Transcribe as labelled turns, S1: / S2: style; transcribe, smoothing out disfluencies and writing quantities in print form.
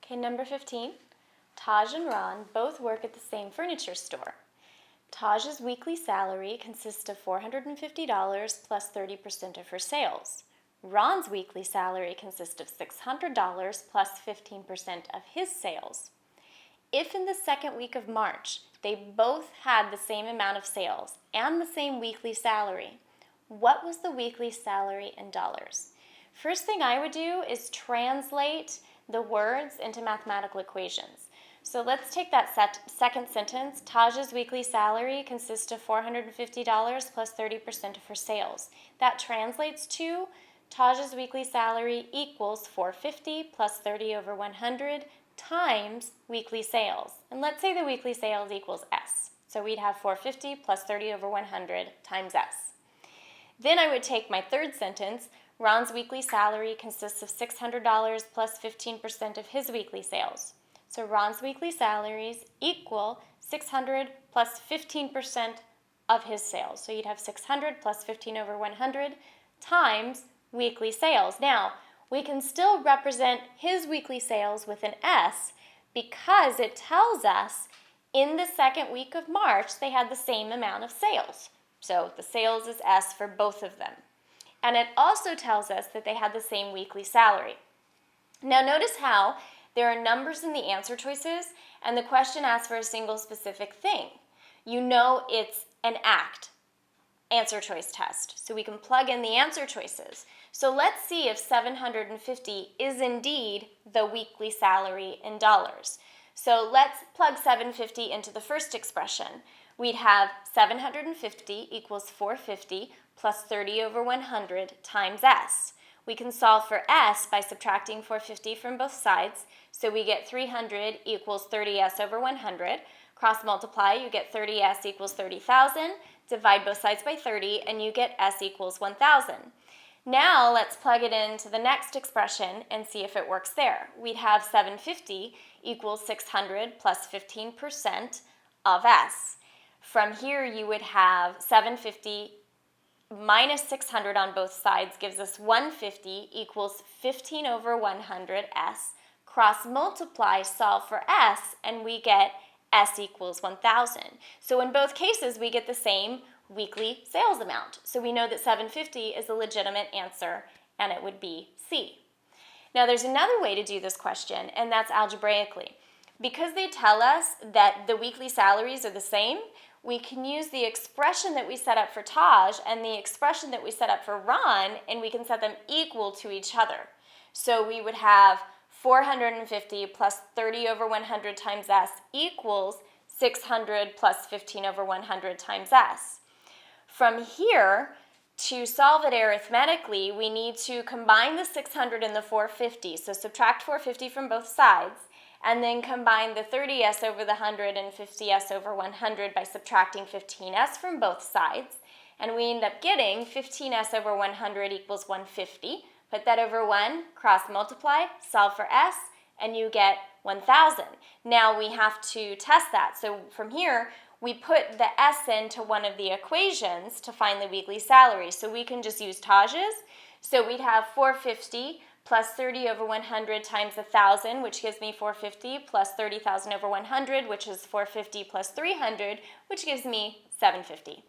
S1: Okay, number 15. Taj and Ron both work at the same furniture store. Taj's weekly salary consists of $450 plus 30% of her sales. Ron's weekly salary consists of $600 plus 15% of his sales. If in the second week of March they both had the same amount of sales and the same weekly salary, what was the weekly salary in dollars? First thing I would do is translate the words into mathematical equations. So let's take that second sentence. Taj's weekly salary consists of $450 plus 30% of her sales. That translates to Taj's weekly salary equals $450 plus 30 over 100 times weekly sales. And let's say the weekly sales equals S. So we'd have $450 plus 30 over 100 times S. Then I would take my third sentence. Ron's weekly salary consists of $600 plus 15% of his weekly sales. So Ron's weekly salaries equal 600 plus 15% of his sales. So you'd have 600 plus 15 over 100 times weekly sales. Now, we can still represent his weekly sales with an S because it tells us in the second week of March they had the same amount of sales. So the sales is S for both of them. And it also tells us that they had the same weekly salary. Now notice how there are numbers in the answer choices and the question asks for a single specific thing. You know it's an ACT, answer choice test. So we can plug in the answer choices. So let's see if 750 is indeed the weekly salary in dollars. So let's plug 750 into the first expression. We'd have 750 equals 450 plus 30 over 100 times S. We can solve for S by subtracting 450 from both sides. So we get 300 equals 30S over 100. Cross multiply, you get 30S equals 30,000. Divide both sides by 30, and you get S equals 1,000. Now let's plug it into the next expression and see if it works there. We'd have 750 equals 600 plus 15% of S. From here, you would have 750 minus 600 on both sides gives us 150 equals 15 over 100 S. Cross multiply, solve for S, and we get S equals 1,000. So in both cases, we get the same weekly sales amount. So we know that 750 is a legitimate answer, and it would be C. Now there's another way to do this question, and that's algebraically. Because they tell us that the weekly salaries are the same, we can use the expression that we set up for Taj and the expression that we set up for Ron, and we can set them equal to each other. So we would have 450 plus 30 over 100 times S equals 600 plus 15 over 100 times S. From here, to solve it arithmetically, we need to combine the 600 and the 450. So subtract 450 from both sides, and then combine the 30S over the 100 and 50S over 100 by subtracting 15S from both sides. And we end up getting 15S over 100 equals 150. Put that over 1, cross multiply, solve for S, and you get 1,000. Now we have to test that. So from here, we put the S into one of the equations to find the weekly salary. So we can just use Taj's. So we'd have 450 plus 30 over 100 times 1,000, which gives me 450, plus 30,000 over 100, which is 450 plus 300, which gives me 750.